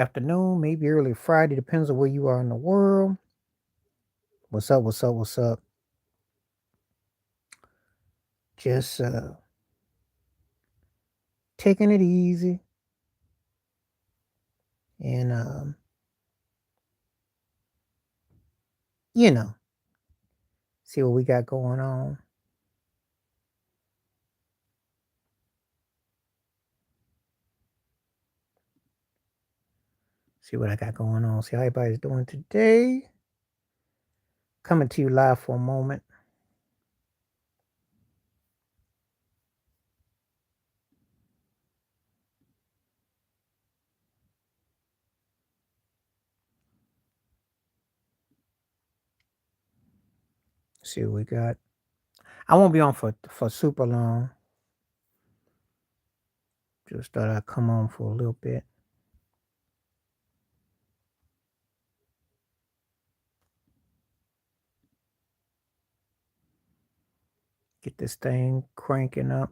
afternoon, maybe early Friday, depends on where you are in the world. What's up? What's up? What's up? Just taking it easy and you know, see what we got going on. See what I got going on. See how everybody's doing today. Coming to you live for a moment. See what we got. I won't be on for super long. Just thought I'd come on for a little bit. Get this thing cranking up.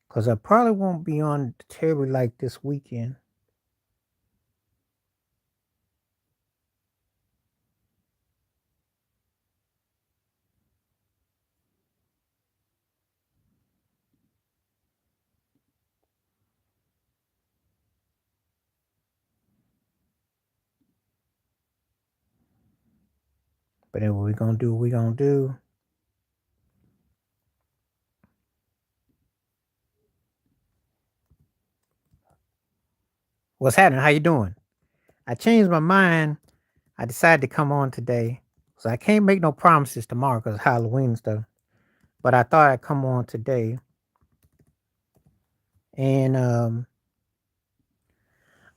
Because I probably won't be on terribly like this weekend. But then what we gonna do, we gonna do. What's happening? How you doing? I changed my mind. I decided to come on today. So I can't make no promises tomorrow because Halloween and stuff. But I thought I'd come on today. And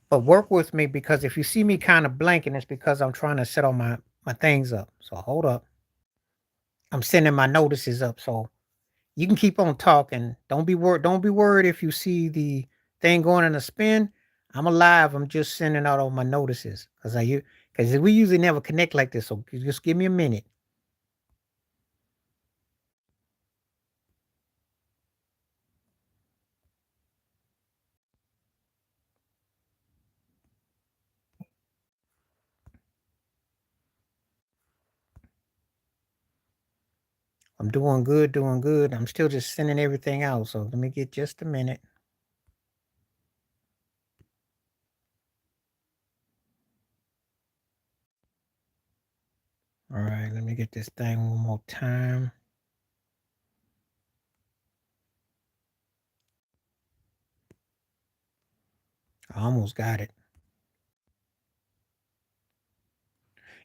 but work with me because if you see me kind of blanking, it's because I'm trying to set all my things up. So hold up. I'm sending my notices up. So you can keep on talking. Don't be worried if you see the thing going in a spin. I'm alive. I'm just sending out all my notices because we usually never connect like this. So just give me a minute. I'm doing good, doing good. I'm still just sending everything out. So let me get just a minute. All right, let me get this thing one more time. I almost got it.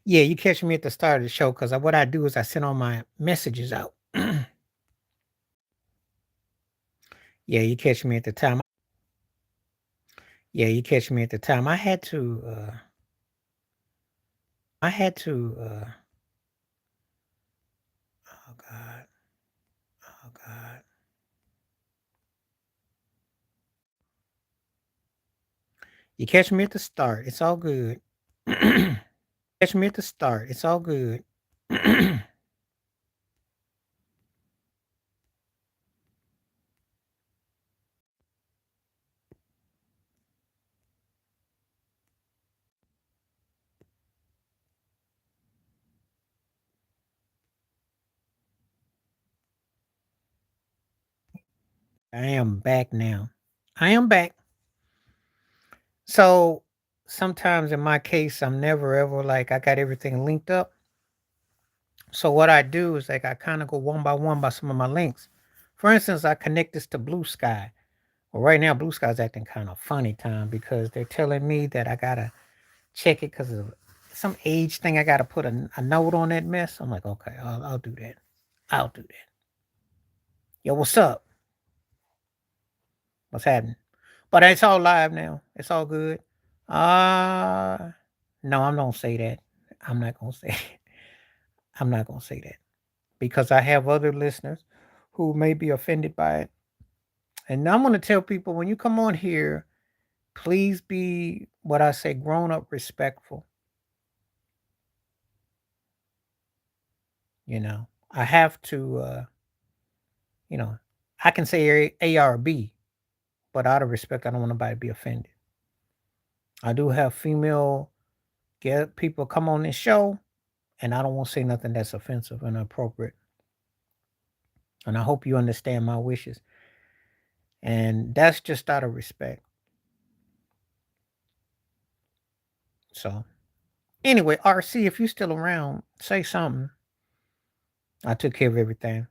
Yeah, you catch me at the start of the show because what I do is I send all my messages out. Yeah, you catch me at the time. Yeah, you catch me at the time. I had to oh God. Oh God. You catch me at the start. It's all good. Catch me at the start. It's all good. I am back now. I am back. So sometimes in my case, I'm never ever like I got everything linked up. So what I do is like I kind of go one by some of my links. For instance, I connect this to Blue Sky. Well, right now Blue Sky's acting kind of funny time because they're telling me that I gotta check it because of some age thing. I gotta put a note on that mess. I'm like, okay, I'll do that. I'll do that. Yo, what's up? What's happening? But it's all live now. It's all good. Uh no, I'm not gonna say that. I'm not gonna say it. I'm not gonna say that because I have other listeners who may be offended by it. And I'm gonna tell people when you come on here, please be what I say, grown up, respectful. You know, I have to, you know. I can say A or B, but out of respect, I don't want nobody to be offended. I do have female get people come on this show, and I don't want to say nothing that's offensive and inappropriate. And I hope you understand my wishes. And that's just out of respect. So, anyway, RC, if you're still around, say something. I took care of everything.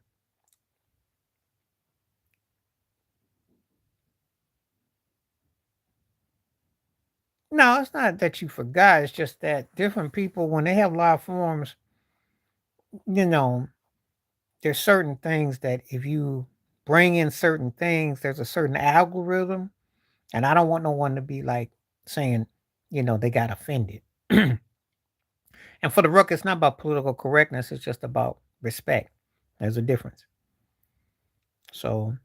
No, it's not that you forgot. It's just that different people, when they have live forms, you know, there's certain things that if you bring in certain things, there's a certain algorithm. And I don't want no one to be like saying, they got offended. And for the Rook, it's not about political correctness. It's just about respect. There's a difference. So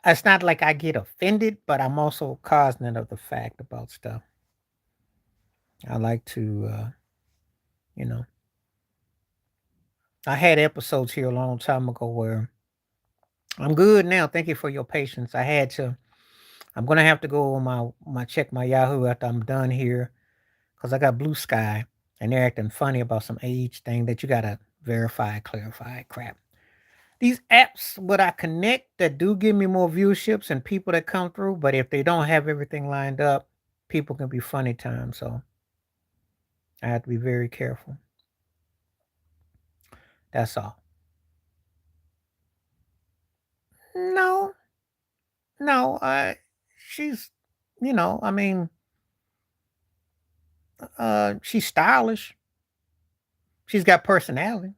it's not like I get offended, but I'm also cognizant of the fact about stuff. I like to, you know, I had episodes here a long time ago where I'm good now. Thank you for your patience. I'm gonna have to go on my check my Yahoo after I'm done here because I got Blue Sky and they're acting funny about some age thing that you gotta verify, clarify, crap. These apps, what I connect that do give me more viewerships and people that come through, but if they don't have everything lined up, people can be funny times. So I have to be very careful. That's all. No, no, she's, I mean, she's stylish. She's got personality.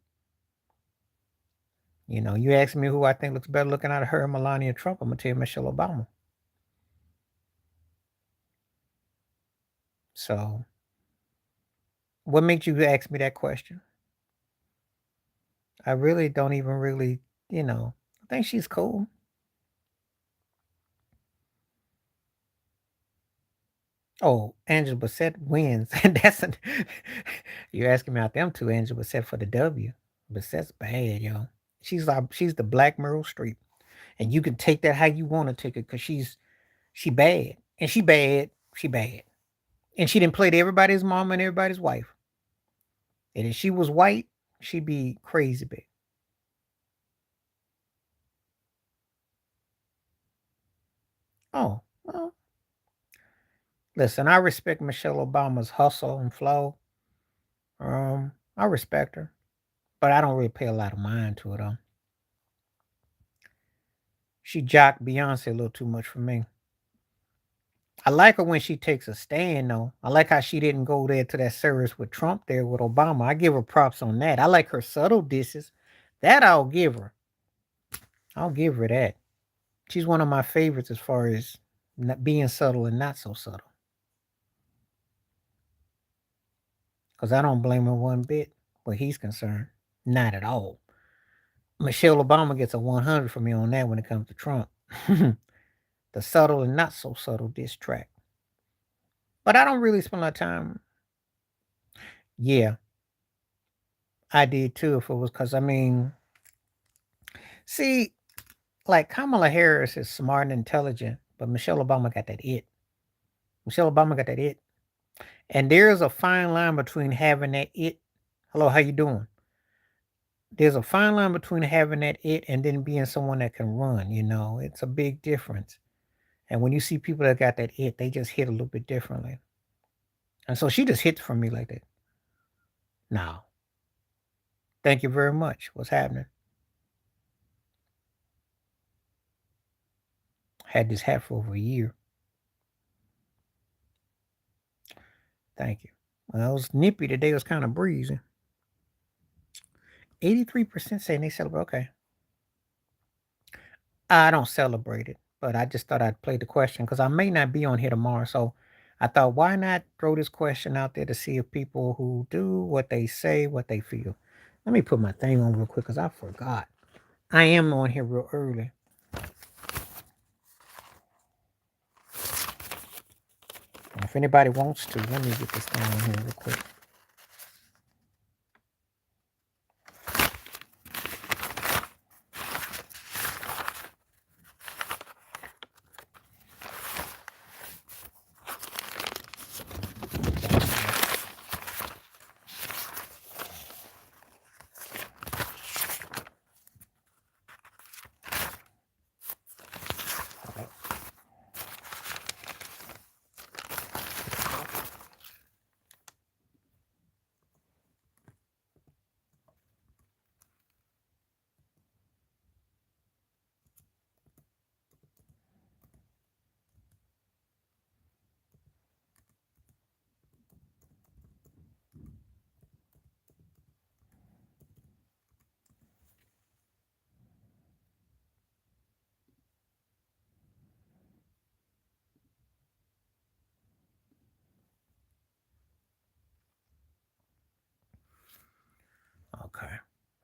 You ask me who I think looks better looking out of her and Melania Trump, I'm gonna tell you Michelle Obama. So, what makes you ask me that question? I really don't even really, I think she's cool. Oh, Angela Bassett wins. That's you're asking me out them two, Angela Bassett for the W. Bassett's bad, yo. She's the Black Meryl Streep, and you can take that how you want to take it because she bad, and she bad, and she didn't play to everybody's mom and everybody's wife. And if she was white, she'd be crazy big. Oh, well, listen, I respect Michelle Obama's hustle and flow. I respect her, but I don't really pay a lot of mind to it. She jocked Beyonce a little too much for me. I like her when she takes a stand, though. I like how she didn't go there to that service with Trump there with Obama. I give her props on that. I like her subtle disses. That I'll give her. I'll give her that. She's one of my favorites as far as not being subtle and not so subtle. Because I don't blame her one bit where he's concerned. Not at all. Michelle Obama gets a 100 from me on that when it comes to Trump. The subtle and not so subtle diss track. But I don't really spend a lot of time. Yeah, I did too. If it was because, I mean, see, like Kamala Harris is smart and intelligent, but Michelle Obama got that it. Michelle Obama got that it. And there's a fine line between having that it. Hello, how you doing? There's a fine line between having that it and then being someone that can run. It's a big difference. And when you see people that got that it, they just hit a little bit differently. And so she just hit for me like that. Now, thank you very much. What's happening? Had this hat for over a year. Thank you. Well, it was nippy today. It was kind of breezy. 83% saying they celebrate. Okay. I don't celebrate it, but I just thought I'd play the question because I may not be on here tomorrow. So I thought, why not throw this question out there to see if people who do what they say, what they feel. Let me put my thing on real quick because I forgot. I am on here real early. And if anybody wants to, let me get this thing on here real quick. Okay.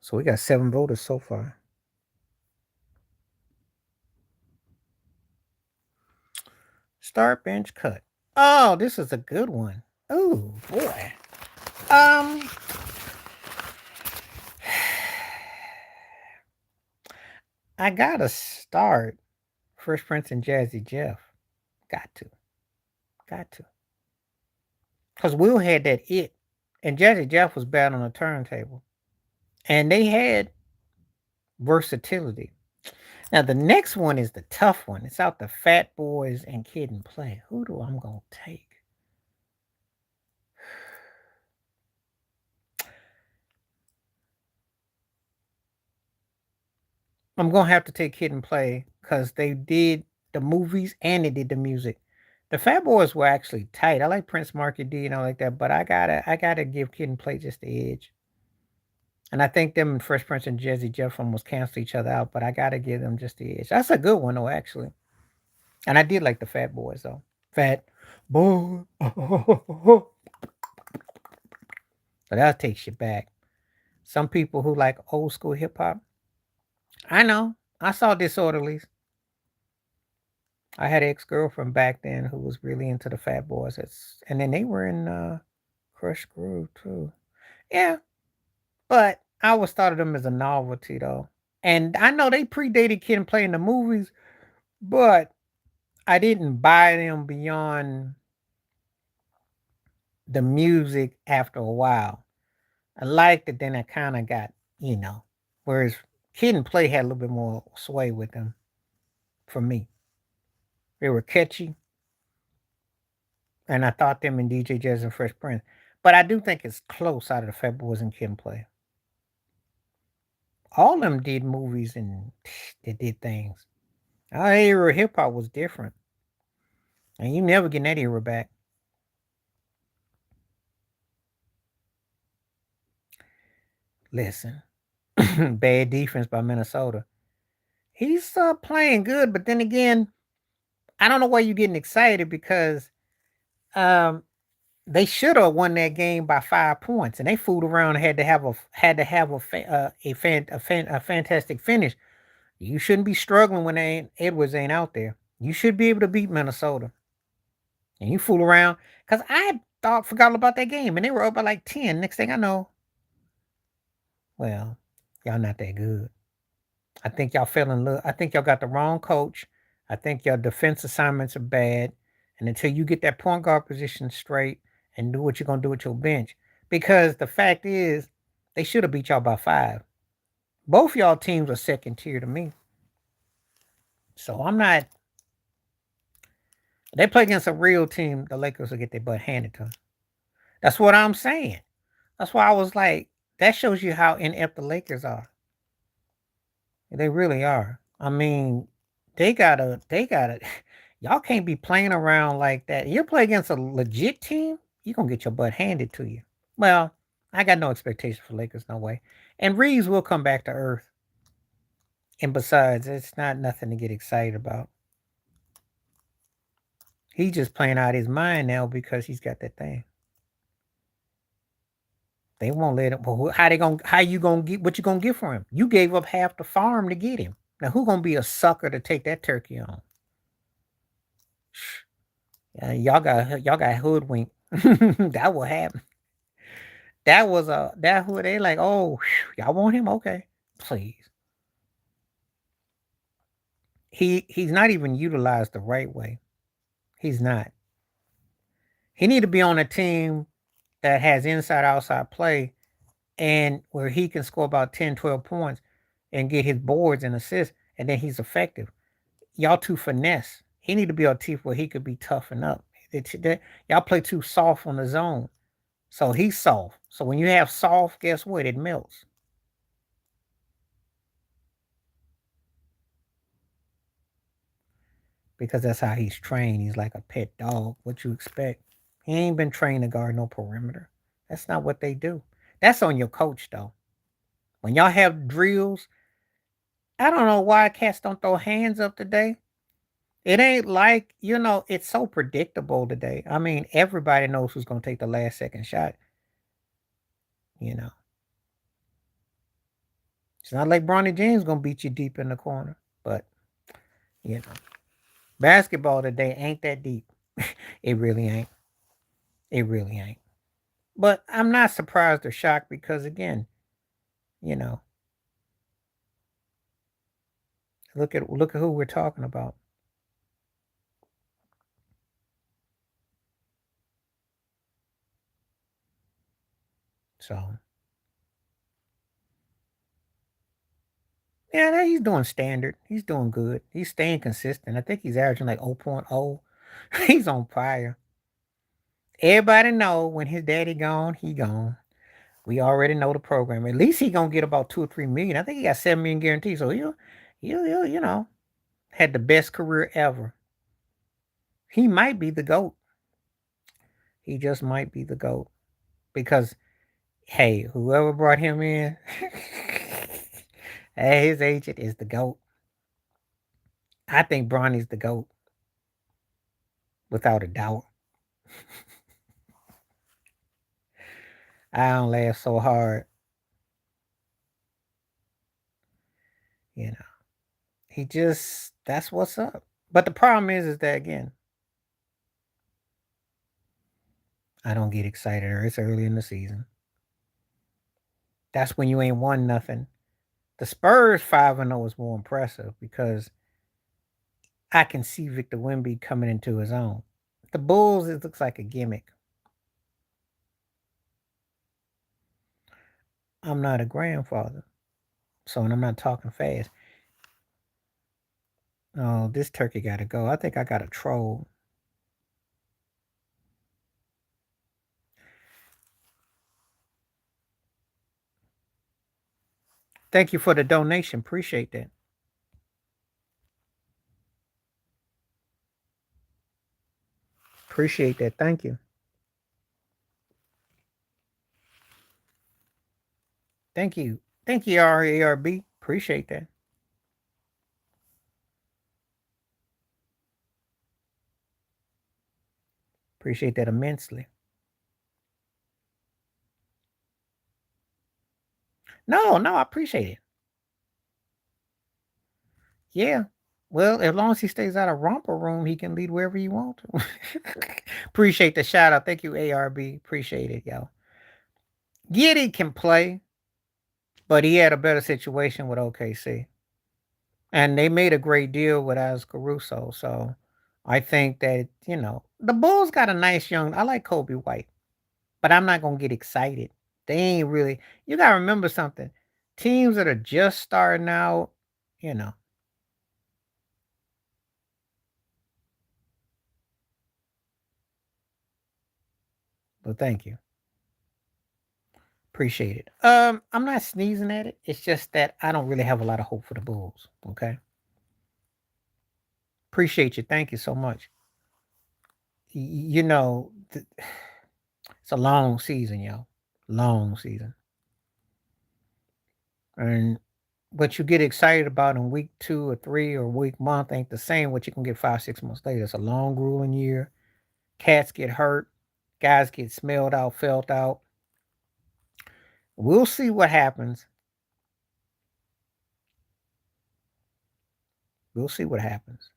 So we got 7 voters so far. Start bench cut. Oh, this is a good one. Oh boy. Um I gotta start Fresh Prince and Jazzy Jeff. Got to. Got to. Because Will had that it. And Jazzy Jeff was bad on the turntable. And they had versatility. Now the next one is the tough one. It's out the Fat Boys and Kid and Play. Who do I'm gonna take? I'm gonna have to take Kid and Play because they did the movies and they did the music. The Fat Boys were actually tight. I like Prince Market D and all like that, but I gotta give Kid and Play just the edge. And I think them and Fresh Prince and Jazzy Jeff almost cancel each other out, but I gotta give them just the edge. That's a good one though, actually. And I did like the Fat Boys though. Fat Boy. So that takes you back. Some people who like old school hip hop. I know. I saw Disorderlies. I had an ex girlfriend back then who was really into the Fat Boys. And then they were in Crush Groove too. Yeah, but I always thought of them as a novelty though. And I know they predated Kid and Play in the movies, but I didn't buy them beyond the music after a while. I liked it, then I kind of got. Whereas Kid and Play had a little bit more sway with them for me. They were catchy, and I thought them and DJ Jazz and Fresh Prince. But I do think it's close out of the Fat Boys and Kid and Play. All of them did movies and they did things. Our era of hip hop was different, and you never get that era back. Listen, bad defense by Minnesota. He's playing good, but then again, I don't know why you're getting excited because um, they should have won that game by 5 points, and they fooled around and had to have a fantastic finish. You shouldn't be struggling when Edwards ain't out there. You should be able to beat Minnesota, and you fool around because I thought forgot about that game, and they were up by like 10. Next thing I know, well, y'all not that good. I think y'all fell in love. I think y'all got the wrong coach. I think your defense assignments are bad. And until you get that point guard position straight and do what you're gonna do with your bench. Because the fact is, they should have beat y'all by 5. Both y'all teams are second tier to me. So I'm not they play against a real team, the Lakers will get their butt handed to them. That's what I'm saying. That's why I was like, that shows you how inept the Lakers are. They really are. I mean, they gotta y'all can't be playing around like that. You play against a legit team, you're gonna get your butt handed to you. Well, I got no expectation for Lakers, no way. And Reeves will come back to earth. And besides, it's not nothing to get excited about. He's just playing out his mind now because he's got that thing. They won't let him. Well, how you gonna get what you gonna get for him? You gave up half the farm to get him. Now who gonna be a sucker to take that turkey on? Y'all got hoodwinked. That will happen. That was that who they like. Oh, y'all want him? Okay, please. He's not even utilized the right way. He's not. He need to be on a team that has inside outside play and where he can score about 10, 12 points and get his boards and assists, and then he's effective. Y'all too finesse. He need to be on a team where he could be toughened up. Y'all play too soft on the zone. So he's soft. So when you have soft, guess what? It melts. Because that's how he's trained. He's like a pet dog. What you expect? He ain't been trained to guard no perimeter. That's not what they do. That's on your coach though. When y'all have drills, I don't know why cats don't throw hands up today. It ain't like, it's so predictable today. I mean, everybody knows who's gonna take the last second shot, you know. It's not like Bronny James gonna beat you deep in the corner, but you know, basketball today ain't that deep. It really ain't. It really ain't. But I'm not surprised or shocked because again, you know, look at who we're talking about. So yeah, he's doing standard. He's doing good. He's staying consistent. I think he's averaging like 0.0. He's on fire. Everybody know when his daddy gone, he gone. We already know the program. At least he gonna get about 2 or 3 million. I think he got 7 million guaranteed. So he'll had the best career ever. He might be the GOAT. He just might be the GOAT. Because hey, whoever brought him in, his agent is the GOAT. I think Bronny's the GOAT, without a doubt. I don't laugh so hard. You know. He just that's what's up. But the problem is that again, I don't get excited or it's early in the season. That's when you ain't won nothing. The Spurs 5-0 is more impressive because I can see Victor Wemby coming into his own. The Bulls, it looks like a gimmick. I'm not a grandfather, so and I'm not talking fast. Oh, this turkey got to go. I think I got a troll. Thank you for the donation. Appreciate that. Appreciate that. Thank you. Thank you. Thank you, RARB. Appreciate that. Appreciate that immensely. No, no, I appreciate it. Yeah. Well, as long as he stays out of romper room, he can lead wherever you want to. Appreciate the shout out. Thank you, ARB. Appreciate it, yo. Giddy can play, but he had a better situation with OKC. And they made a great deal with As Caruso. So I think that, the Bulls got a nice young I like Kobe White, but I'm not gonna get excited. They ain't really you gotta remember something. Teams that are just starting out, you know. But thank you. Appreciate it. I'm not sneezing at it. It's just that I don't really have a lot of hope for the Bulls. Okay. Appreciate you. Thank you so much. It's a long season, yo. Long season. And what you get excited about in week 2 or 3 or week month ain't the same what you can get 5, 6 months later. It's a long, grueling year. Cats get hurt. Guys get smelled out, felt out. We'll see what happens. We'll see what happens.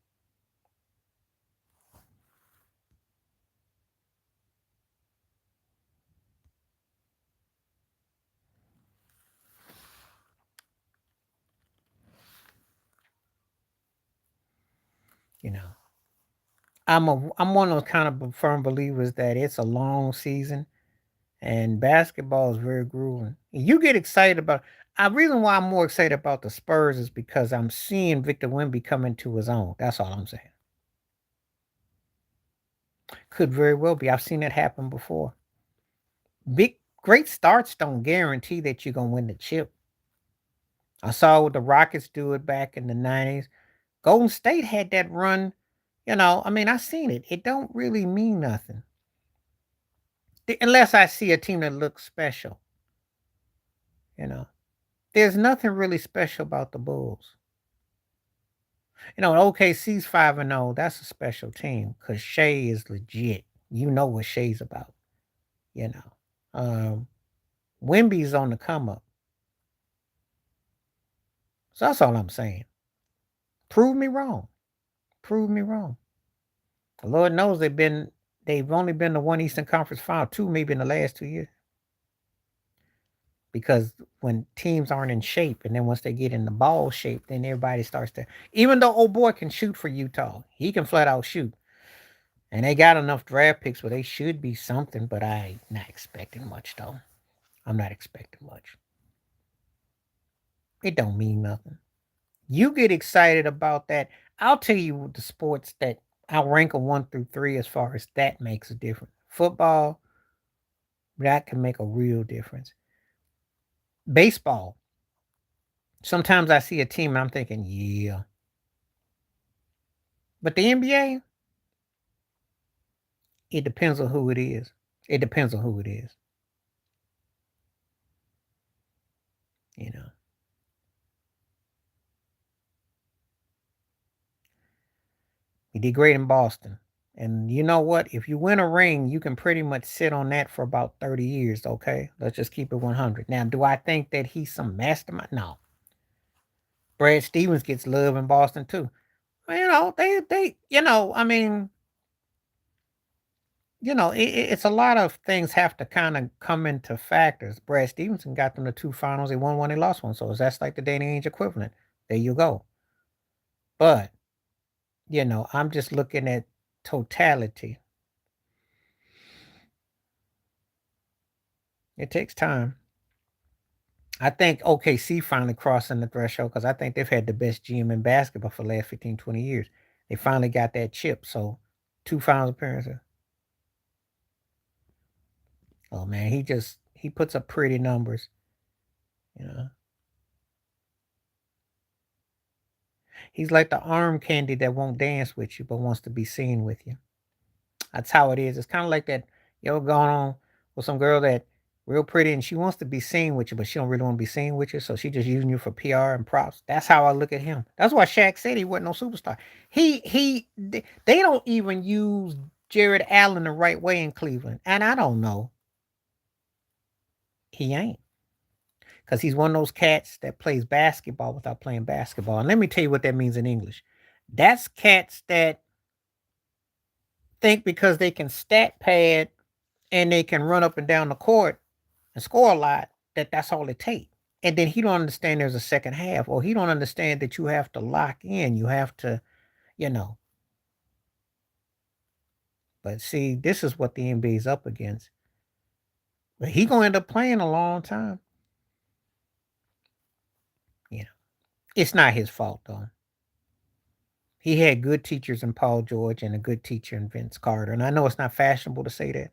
You know. I'm one of those kind of firm believers that it's a long season and basketball is very grueling. You get excited about a reason why I'm more excited about the Spurs is because I'm seeing Victor Wemby come into his own. That's all I'm saying. Could very well be. I've seen that happen before. Great starts don't guarantee that you're gonna win the chip. I saw what the Rockets do it back in the '90s. Golden State had that run. I mean, I seen it. It don't really mean nothing unless I see a team that looks special. You know, there's nothing really special about the Bulls. OKC's 5-0. That's a special team because Shea is legit. You know what Shea's about. You know, Wimby's on the come up. So that's all I'm saying. Prove me wrong. Prove me wrong. The Lord knows they've only been to one Eastern Conference final, two maybe in the last 2 years. Because when teams aren't in shape, and then once they get in the ball shape, then everybody starts to. Even though old boy can shoot for Utah, he can flat out shoot, and they got enough draft picks where they should be something. But I not expecting much though. I'm not expecting much. It don't mean nothing. You get excited about that. I'll tell you the sports that I'll rank a 1 through 3 as far as that makes a difference. Football, that can make a real difference. Baseball. Sometimes I see a team and I'm thinking, yeah. But the NBA, it depends on who it is. It depends on who it is. You know. We did great in Boston. And you know what? If you win a ring, you can pretty much sit on that for about 30 years, okay? Let's just keep it 100. Now, do I think that he's some mastermind? No. Brad Stevens gets love in Boston too. Well, I mean, it's a lot of things have to kind of come into factors. Brad Stevenson got them to two finals. They won one, they lost one. So that's like the Danny Ainge equivalent. There you go. But, I'm just looking at totality. It takes time. I think OKC finally crossing the threshold because I think they've had the best GM in basketball for the last 15, 20 years. They finally got that chip. So, two finals appearances. Oh man, he puts up pretty numbers. You know, he's like the arm candy that won't dance with you but wants to be seen with you. That's how it is. It's kind of like that. Going on with some girl that real pretty and she wants to be seen with you, but she don't really want to be seen with you, so she just using you for PR and props. That's how I look at him. That's why Shaq said he wasn't no superstar. They don't even use Jared Allen the right way in Cleveland, and I don't know. He ain't. Because he's one of those cats that plays basketball without playing basketball. And let me tell you what that means in English. That's cats that think because they can stat pad and they can run up and down the court and score a lot, that's all it takes. And then he don't understand there's a second half, or he don't understand that you have to lock in. You have to, you know. But see, this is what the NBA is up against. But he gonna end up playing a long time. You know, it's not his fault though. He had good teachers in Paul George and a good teacher in Vince Carter. And I know it's not fashionable to say that.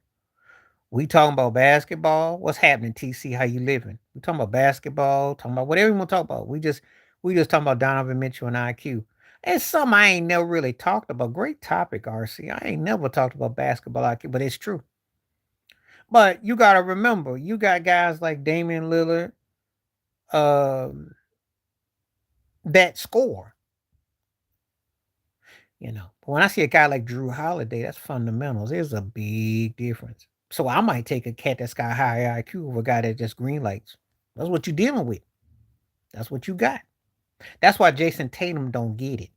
We talking about basketball. What's happening, TC? How you living? We talking about basketball, talking about whatever you want to talk about. We just talking about Donovan Mitchell and IQ. It's something I ain't never really talked about. Great topic, RC. I ain't never talked about basketball IQ, but it's true. But you gotta remember, you got guys like Damian Lillard, um, that score. But when I see a guy like Drew Holiday, that's fundamentals. There's a big difference. So I might take a cat that's got high IQ over a guy that just green lights. That's what you're dealing with. That's what you got. That's why Jason Tatum don't get it.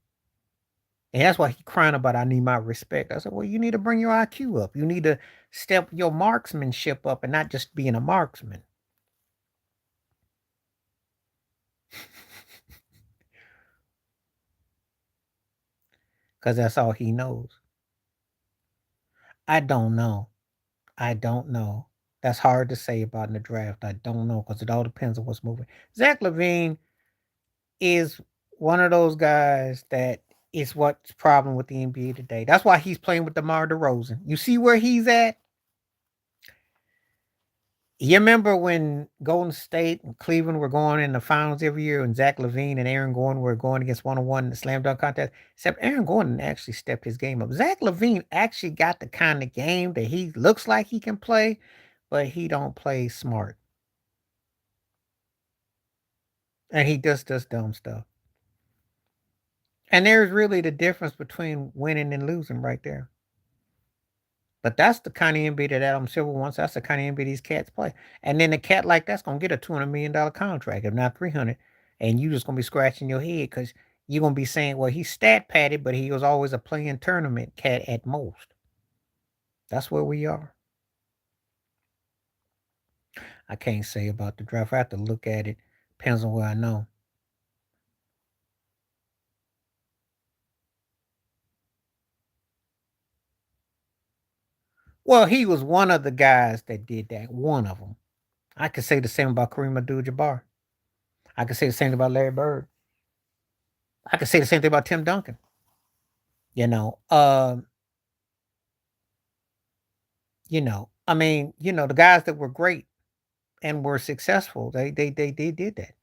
And that's why he crying about I need my respect. I said, well, you need to bring your IQ up. You need to step your marksmanship up and not just being a marksman. Because that's all he knows. I don't know. I don't know. That's hard to say about in the draft. I don't know because it all depends on what's moving. Zach LaVine is one of those guys that is what's problem with the NBA today. That's why he's playing with DeMar DeRozan. You see where he's at? You remember when Golden State and Cleveland were going in the finals every year, and Zach LaVine and Aaron Gordon were going against 1-on-1 in the slam dunk contest? Except Aaron Gordon actually stepped his game up. Zach LaVine actually got the kind of game that he looks like he can play, but he don't play smart. And he just does dumb stuff. And there's really the difference between winning and losing right there. But that's the kind of NBA that Adam Silver wants. That's the kind of NBA these cats play. And then a cat like that's gonna get a $200 million contract, if not 300. and you just gonna be scratching your head because you're gonna be saying, "Well, he's stat padded, but he was always a playing tournament cat at most." That's where we are. I can't say about the draft. I have to look at it. Depends on where I know. Well, he was one of the guys that did that. One of them. I could say the same about Kareem Abdul-Jabbar. I could say the same thing about Larry Bird. I could say the same thing about Tim Duncan. You know, I mean, the guys that were great and were successful, they did that.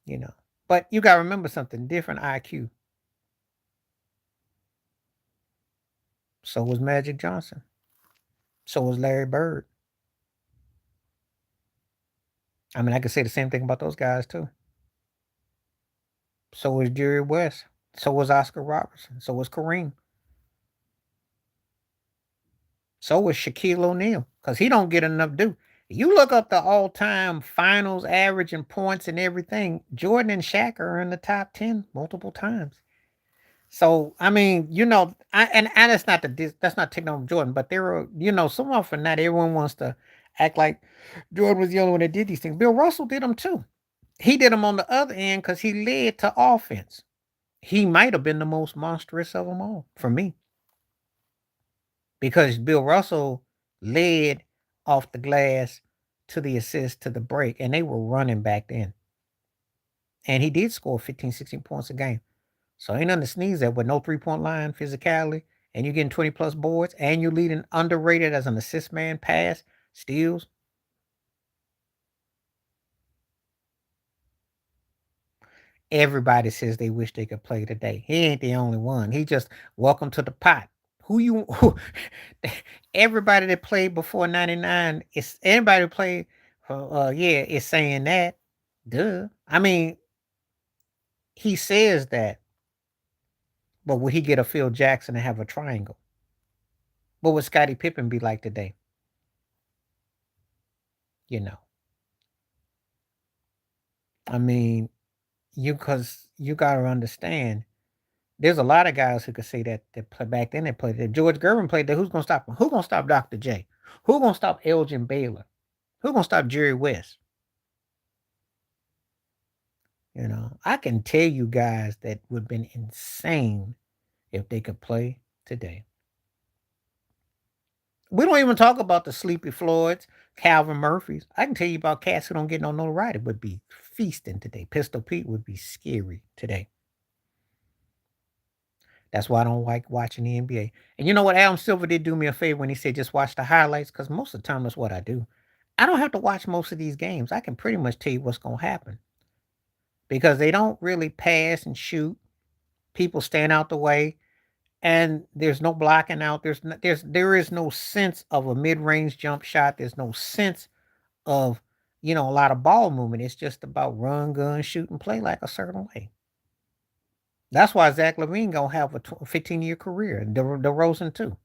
You know, but you got to remember something: different IQ. So was Magic Johnson. So was Larry Bird. I mean, I could say the same thing about those guys too. So was Jerry West. So was Oscar Robertson. So was Kareem. So was Shaquille O'Neal, because he don't get enough due. You look up the all-time finals average and points and everything. Jordan and Shaq are in the top 10 multiple times. So I mean, and that's not that's not taking on Jordan, but there are, some often not everyone wants to act like Jordan was the only one that did these things. Bill Russell did them too. He did them on the other end because he led to offense. He might have been the most monstrous of them all for me, because Bill Russell led off the glass to the assist to the break, and they were running back then. And he did score 15, 16 points a game. So ain't nothing to sneeze at with no 3-point line, physicality, and you're getting 20 plus boards, and you're leading underrated as an assist man, pass, steals. Everybody says they wish they could play today. He ain't the only one. He just welcome to the pot. Who everybody that played before 99, it's everybody who played yeah, is saying that. Duh. I mean, he says that, but will he get a Phil Jackson and have a triangle? What would Scottie Pippen be like today? You know. I mean, because you gotta understand, there's a lot of guys who could say that play back then. They played that. George Gervin played that. Who's gonna stop him? Who gonna stop Dr. J? Who gonna stop Elgin Baylor? Who gonna stop Jerry West? I can tell you guys that would have been insane if they could play today. We don't even talk about the Sleepy Floyds, Calvin Murphys. I can tell you about cats who don't get no notoriety would be feasting today. Pistol Pete would be scary today. That's why I don't like watching the NBA. And you know what? Adam Silver did do me a favor when he said just watch the highlights, because most of the time that's what I do. I don't have to watch most of these games. I can pretty much tell you what's going to happen, because they don't really pass and shoot. People stand out the way, and there's no blocking out. There is no sense of a mid-range jump shot. There's no sense of a lot of ball movement. It's just about run, gun, shoot, and play like a certain way. That's why Zach LaVine gonna have a 15-year career, and DeRozan too.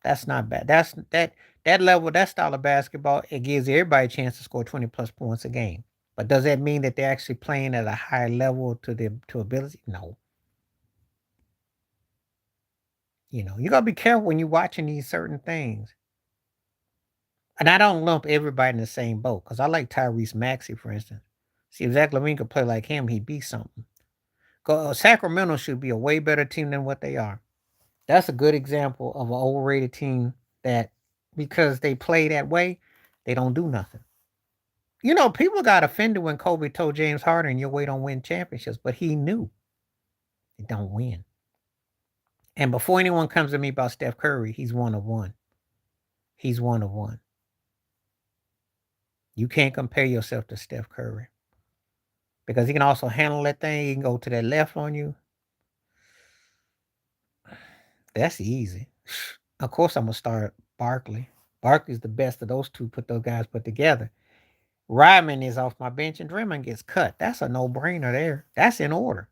That's not bad. That level, that style of basketball, it gives everybody a chance to score 20 plus points a game. But does that mean that they're actually playing at a higher level to ability? No. You gotta be careful when you're watching these certain things. And I don't lump everybody in the same boat, because I like Tyrese Maxey, for instance. See, if Zach LaVine could play like him, he'd be something. Sacramento should be a way better team than what they are. That's a good example of an overrated team that, because they play that way, they don't do nothing. People got offended when Kobe told James Harden, "Your way don't win championships," but he knew it don't win. And before anyone comes to me about Steph Curry, he's one of one. He's one of one. You can't compare yourself to Steph Curry, because he can also handle that thing. He can go to that left on you. That's easy. Of course, I'm gonna start Barkley. Barkley's the best of those two. Put those guys put together. Ryman is off my bench and Draymond gets cut. That's a no-brainer there. That's in order.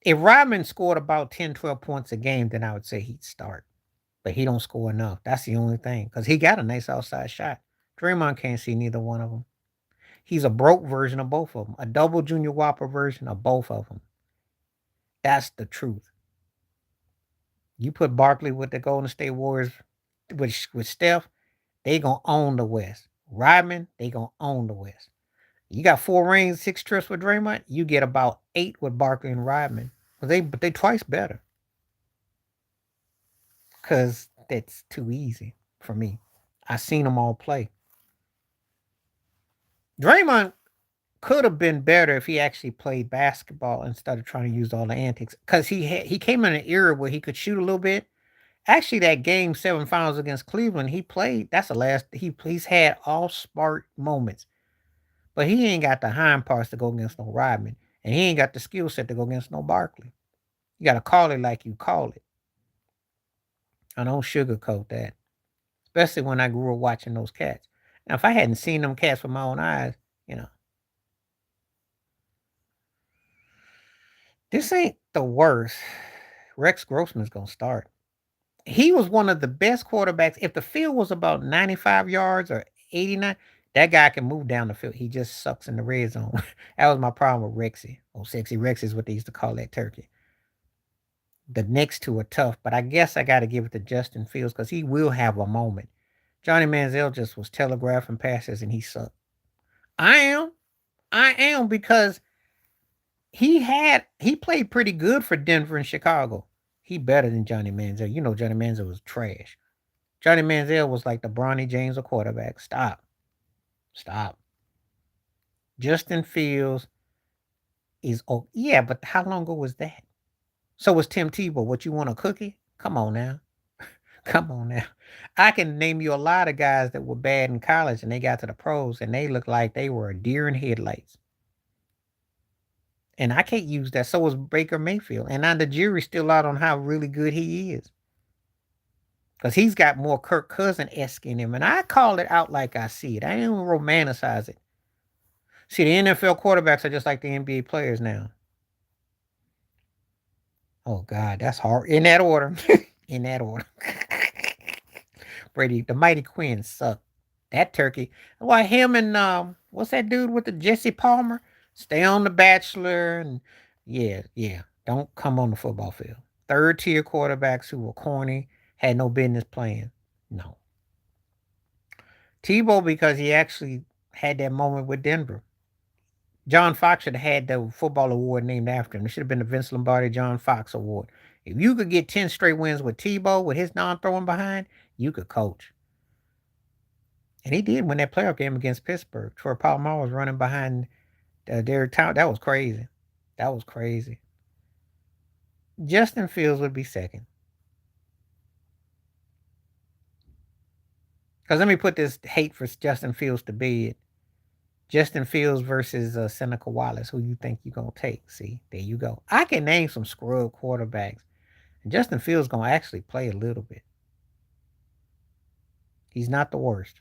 If Ryman scored about 10, 12 points a game, then I would say he'd start. But he don't score enough. That's the only thing. Because he got a nice outside shot. Draymond can't see neither one of them. He's a broke version of both of them, a double Junior Whopper version of both of them. That's the truth. You put Barkley with the Golden State Warriors with Steph, they gonna own the West. Rodman, they gonna own the West. You got 4 rings, 6 trips with Draymond. You get about 8 with Barkley and Rodman. But they twice better. Cause that's too easy for me. I seen them all play. Draymond could have been better if he actually played basketball instead of trying to use all the antics. Cause he came in an era where he could shoot a little bit. Actually, that game 7 finals against Cleveland, he played. That's the last he's had all smart moments. But he ain't got the hind parts to go against no Rodman. And he ain't got the skill set to go against no Barkley. You gotta call it like you call it. I don't sugarcoat that. Especially when I grew up watching those cats. Now, if I hadn't seen them cats with my own eyes, you know, this ain't the worst. Rex Grossman's gonna start. He was one of the best quarterbacks. If the field was about 95 yards or 89, that guy can move down the field. He just sucks in the red zone. That was my problem with Rexy. Oh, Sexy Rex is what they used to call that turkey. The next two are tough, but I guess I got to give it to Justin Fields because he will have a moment. Johnny Manziel just was telegraphing passes and he sucked. I am. I am because he played pretty good for Denver and Chicago. He better than Johnny Manziel. You know Johnny Manziel was trash. Johnny Manziel was like the Bronny James of quarterback. Stop. Stop. Justin Fields is oh yeah, but how long ago was that? So was Tim Tebow. What you want a cookie? Come on now. Come on now. I can name you a lot of guys that were bad in college and they got to the pros and they looked like they were a deer in headlights. And I can't use that. So was Baker Mayfield. And now the jury's still out on how really good he is. Because he's got more Kirk Cousin-esque in him. And I call it out like I see it. I don't romanticize it. See, the NFL quarterbacks are just like the NBA players now. Oh, God, that's hard. In that order. In that order. Brady, the Mighty Quinn suck. That turkey. Why him and what's that dude with the Jesse Palmer? Stay on the Bachelor and yeah. Don't come on the football field. Third tier quarterbacks who were corny, had no business playing. No. Tebow because he actually had that moment with Denver. John Fox should have had the football award named after him. It should have been the Vince Lombardi John Fox Award. If you could get 10 straight wins with Tebow with his non-throwing behind, you could coach. And he did win that playoff game against Pittsburgh. Troy Polamalu was running behind Derek Town. That was crazy. That was crazy. Justin Fields would be second. Because let me put this hate for Justin Fields to bed. Justin Fields versus Seneca Wallace. Who you think you're going to take? See, there you go. I can name some scrub quarterbacks. And Justin Fields going to actually play a little bit. He's not the worst.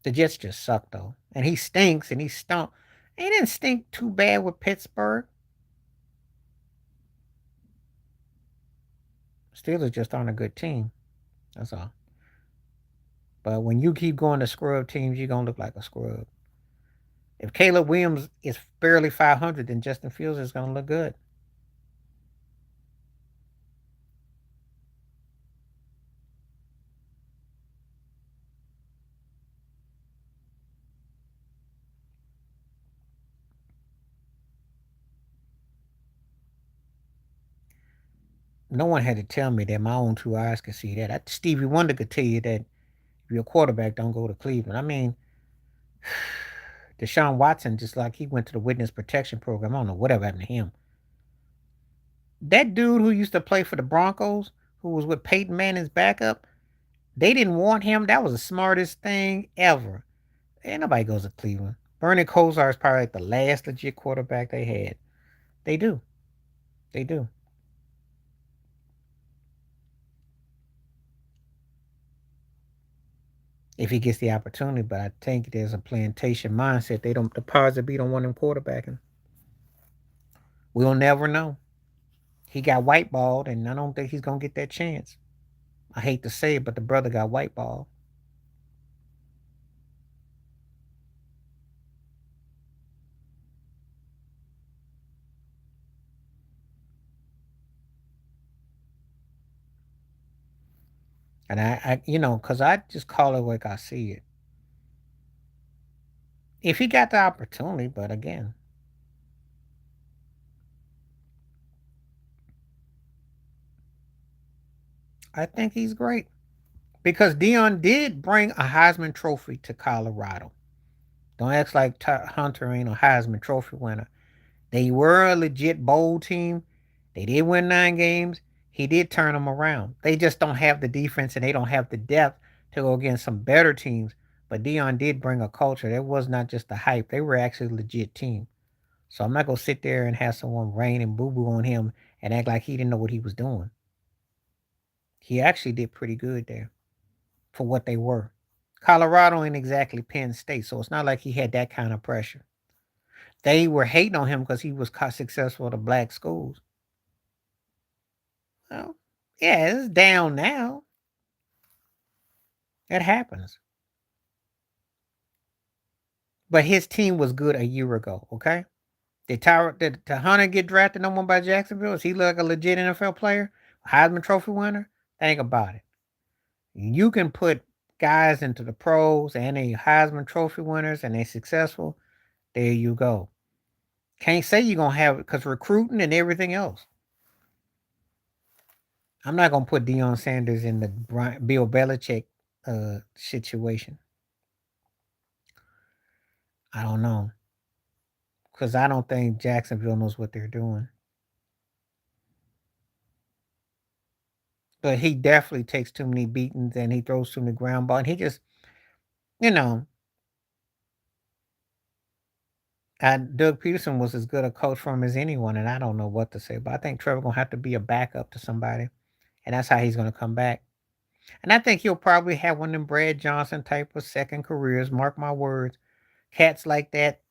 The Jets just suck, though. And he stinks and he stunk. He didn't stink too bad with Pittsburgh. Steelers just aren't a good team. That's all. But when you keep going to scrub teams, you're going to look like a scrub. If Caleb Williams is barely 500, then Justin Fields is going to look good. No one had to tell me that. My own two eyes could see that. Stevie Wonder could tell you that if you're a quarterback, don't go to Cleveland. I mean, Deshaun Watson, just like he went to the witness protection program. I don't know whatever happened to him. That dude who used to play for the Broncos, who was with Peyton Manning's backup, they didn't want him. That was the smartest thing ever. Ain't nobody goes to Cleveland. Bernie Kosar is probably like the last legit quarterback they had. They do. They do. If he gets the opportunity, but I think there's a plantation mindset. They don't. The powers that be don't want him quarterbacking. We'll never know. He got whiteballed, and I don't think he's gonna get that chance. I hate to say it, but the brother got whiteballed. And because I just call it like I see it. If he got the opportunity, but again, I think he's great because Dion did bring a Heisman Trophy to Colorado. Don't act like Hunter ain't a Heisman Trophy winner. They were a legit bowl team. They did win 9 games. He did turn them around. They just don't have the defense and they don't have the depth to go against some better teams. But Dion did bring a culture. It was not just the hype. They were actually a legit team. So I'm not gonna sit there and have someone rain and boo boo on him and act like he didn't know what he was doing. He actually did pretty good there for what they were. Colorado ain't exactly Penn State, so it's not like he had that kind of pressure. They were hating on him because he was successful at the black schools. Well, yeah, it's down now. It happens. But his team was good a year ago, okay? Did Hunter get drafted no one by Jacksonville? Is he like a legit NFL player? Heisman Trophy winner? Think about it. You can put guys into the pros and they Heisman Trophy winners and they successful. There you go. Can't say you're gonna have it because recruiting and everything else. I'm not gonna put Deion Sanders in the Bill Belichick situation. I don't know because I don't think Jacksonville knows what they're doing. But he definitely takes too many beatings and he throws too many ground ball. And he just, you know, Doug Peterson was as good a coach for him as anyone, and I don't know what to say. But I think Trevor gonna have to be a backup to somebody, and that's how he's gonna come back. And I think he'll probably have one of them Brad Johnson type of second careers. Mark my words. Cats like that,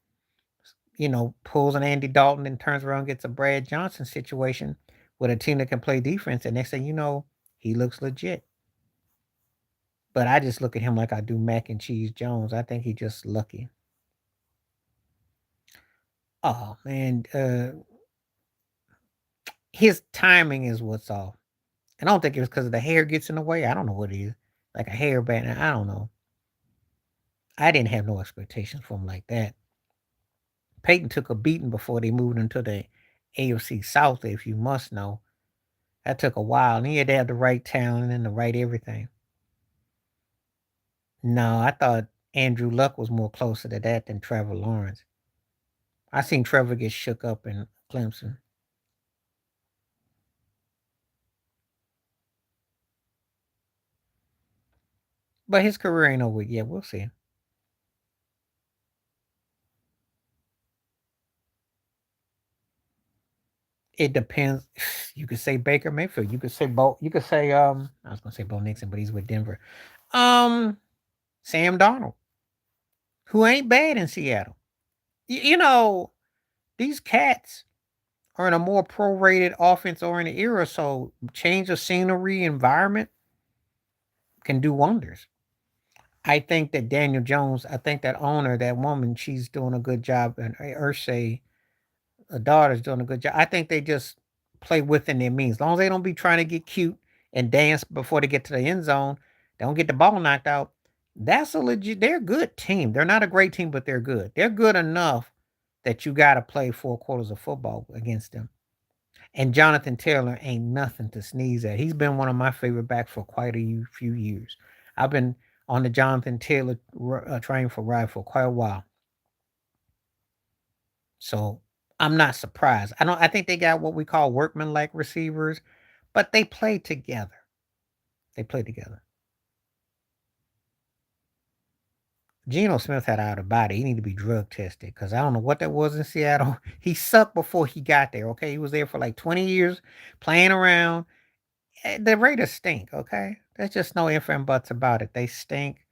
pulls an Andy Dalton and turns around and gets a Brad Johnson situation with a team that can play defense. And next thing you know, he looks legit. But I just look at him like I do Mac and Cheese Jones. I think he's just lucky. Oh man, his timing is what's off. And I don't think it was because the hair gets in the way. I don't know what it is. Like a hairband. I don't know. I didn't have no expectations for him like that. Peyton took a beating before they moved into the AFC South, if you must know. That took a while. And he had to have the right talent and the right everything. No, I thought Andrew Luck was more closer to that than Trevor Lawrence. I seen Trevor get shook up in Clemson. But his career ain't over yet. We'll see. It depends. You could say Baker Mayfield. You could say Bo. You could say I was gonna say Bo Nixon, but he's with Denver. Um, Sam Darnold, who ain't bad in Seattle. These cats are in a more prorated offense oriented era, so change of scenery, environment can do wonders. I think that Daniel Jones, I think that owner, that woman, she's doing a good job, and Ursay, a daughter's doing a good job. I think they just play within their means. As long as they don't be trying to get cute and dance before they get to the end zone, they don't get the ball knocked out. That's a legit. They're a good team. They're not a great team, but they're good. They're good enough that you got to play 4 quarters of football against them. And Jonathan Taylor ain't nothing to sneeze at. He's been one of my favorite backs for quite a few years. I've been on the Jonathan Taylor train for Ryde for quite a while. So I'm not surprised. I think they got what we call workman like receivers, but they play together. They play together. Geno Smith had out of body. He need to be drug tested because I don't know what that was in Seattle. He sucked before he got there. Okay, he was there for like 20 years playing around. The Raiders stink. Okay, there's just no ifs and buts about it. They stink,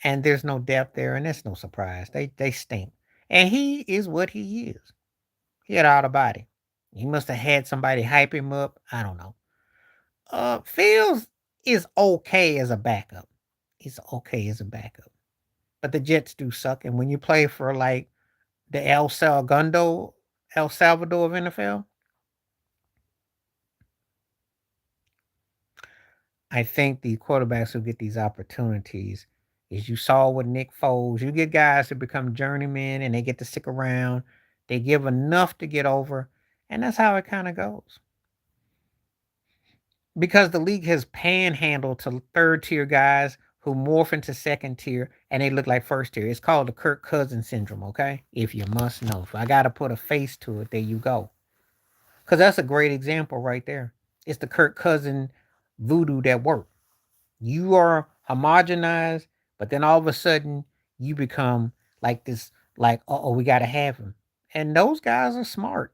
and there's no depth there, and it's no surprise. They stink, and he is what he is. He had out of body. He must have had somebody hype him up. I don't know. Fields is okay as a backup. He's okay as a backup. But the Jets do suck. And when you play for like the El Salvador of NFL, I think the quarterbacks who get these opportunities is you saw with Nick Foles, you get guys who become journeymen and they get to stick around. They give enough to get over, and that's how it kind of goes. Because the league has panhandled to third tier guys who morph into second tier and they look like first tier. It's called the Kirk Cousins syndrome, okay? If you must know. If I got to put a face to it, there you go. Because that's a great example right there. It's the Kirk Cousin voodoo that worked. You are homogenized, but then all of a sudden you become like this, like, oh, we got to have him. And those guys are smart.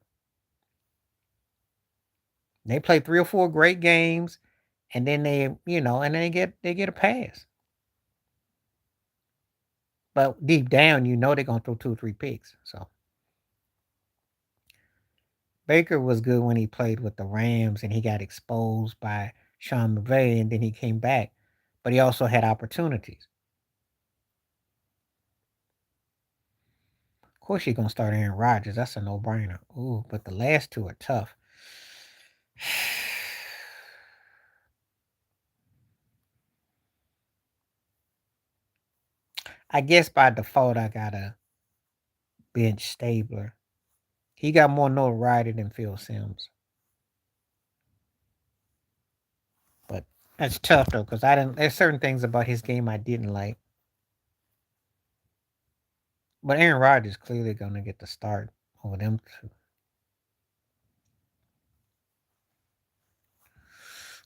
They play 3 or 4 great games, and then and then they get a pass. But deep down, they're gonna throw 2 or 3 picks. So Baker was good when he played with the Rams and he got exposed by Sean McVay, and then he came back. But he also had opportunities. Of course, you're gonna start Aaron Rodgers. That's a no-brainer. Ooh, but the last two are tough. I guess by default, I gotta bench Stabler. He got more notoriety than Phil Simms. But that's tough though, because I didn't. There's certain things about his game I didn't like. But Aaron Rodgers clearly gonna get the start over them two.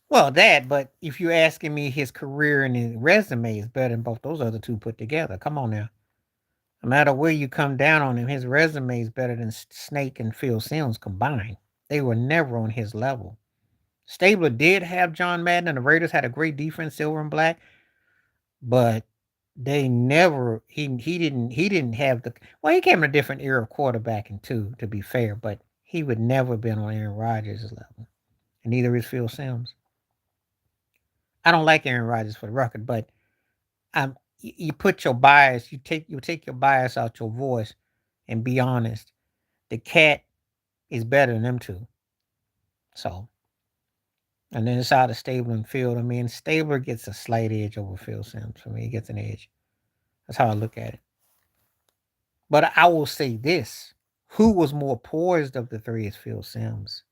Well, that. But if you're asking me, his career and his resume is better than both those other two put together. Come on now. No matter where you come down on him, his resume is better than Snake and Phil Simms combined. They were never on his level. Stabler did have John Madden, and the Raiders had a great defense, silver and black, but they never he didn't have the well, he came in a different era of quarterbacking too, to be fair, but he would never been on Aaron Rodgers' level. And neither is Phil Simms. I don't like Aaron Rodgers for the record, but you put your bias, you take your bias out your voice and be honest. The cat is better than them two. So and then it's out of Stabler and Field. I mean, Stabler gets a slight edge over Phil Simms. For me, he gets an edge. That's how I look at it. But I will say this: who was more poised of the three is Phil Simms.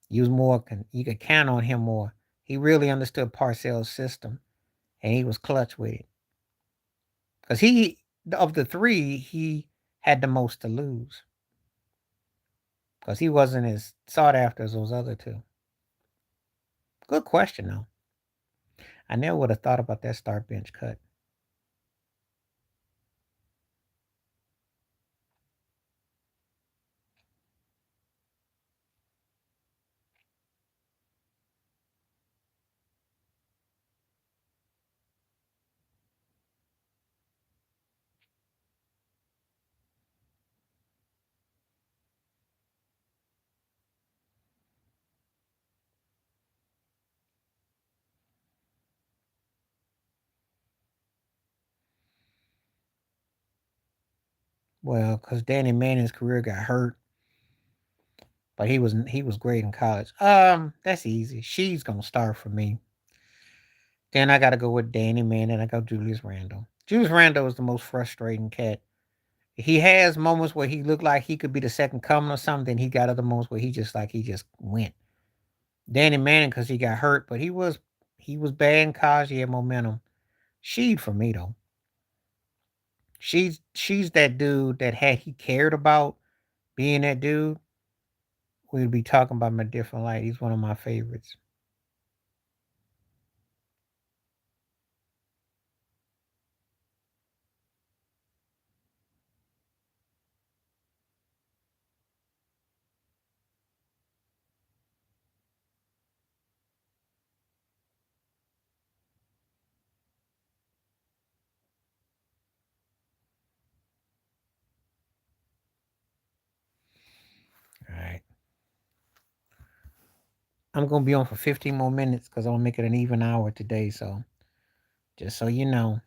He was more. You could count on him more. He really understood Parcells' system, and he was clutch with it. Because he of the three, he had the most to lose. Because he wasn't as sought after as those other two. Good question though. I never would have thought about that start bench cut. Well, because Danny Manning's career got hurt, but he was great in college. That's easy. She's gonna start for me. Then I gotta go with Danny Manning. I go Julius Randle. Julius Randle is the most frustrating cat. He has moments where he looked like he could be the second coming or something. He got other moments where he just went. Danny Manning because he got hurt, but he was bad in college. He had momentum. Sheed for me though. She's that dude that had he cared about being that dude, we'd be talking about him a different light. He's one of my favorites. All right. I'm gonna be on for 15 more minutes because I'm gonna make it an even hour today. So just so you know,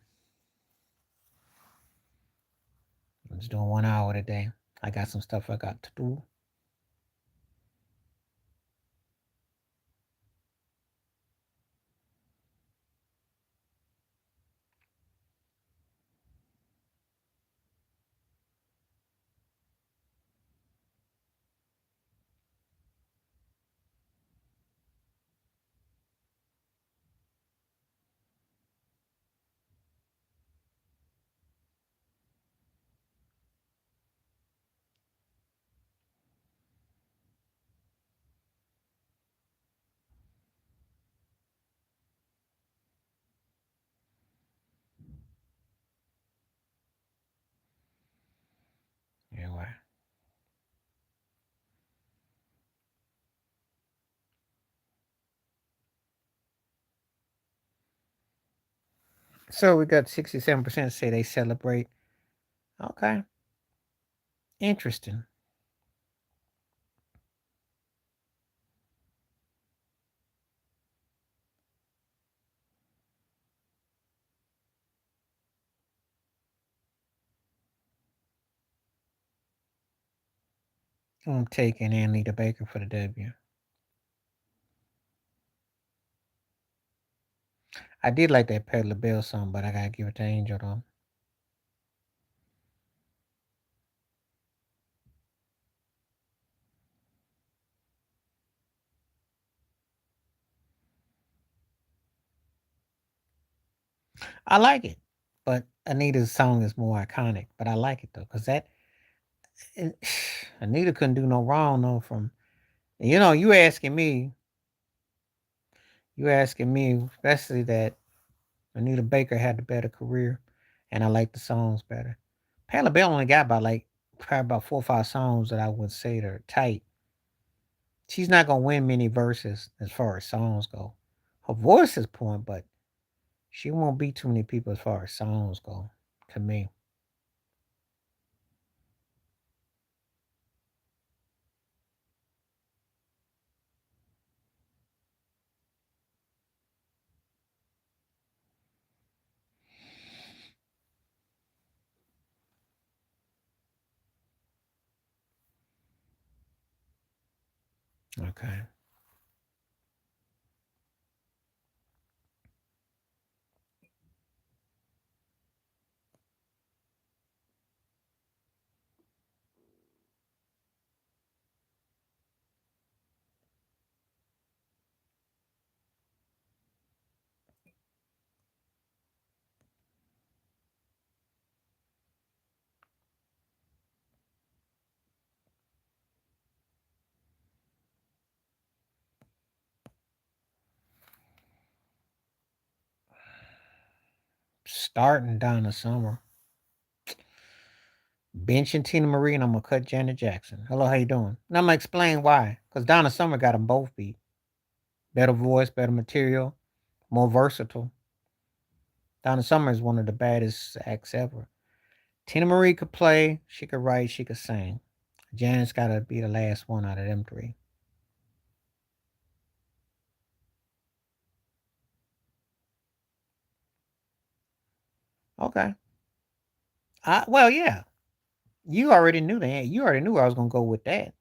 I'm just doing 1 hour today. I got some stuff I got to do. So we got 67% say they celebrate. Okay, interesting. I'm taking Anita Baker for the W. I did like that Patti LaBelle song, but I gotta give it to Angel though. I like it, but Anita's song is more iconic. But I like it though, cause that it- Anita couldn't do no wrong though. From you asking me, especially that Anita Baker had the better career, and I like the songs better. Patti LaBelle only got about like probably about 4 or 5 songs that I would say that are tight. She's not gonna win many verses as far as songs go. Her voice is point, but she won't beat too many people as far as songs go. To me, okay. Starting down the summer, benching Tina Marie, and I'm gonna cut Janet Jackson. Hello, how you doing? And I'm gonna explain why. Cause Donna Summer got them both beat. Better voice, better material, more versatile. Donna Summer is one of the baddest acts ever. Tina Marie could play, she could write, she could sing. Janet's got to be the last one out of them three. Okay. Well, yeah. You already knew that. You already knew I was gonna go with that.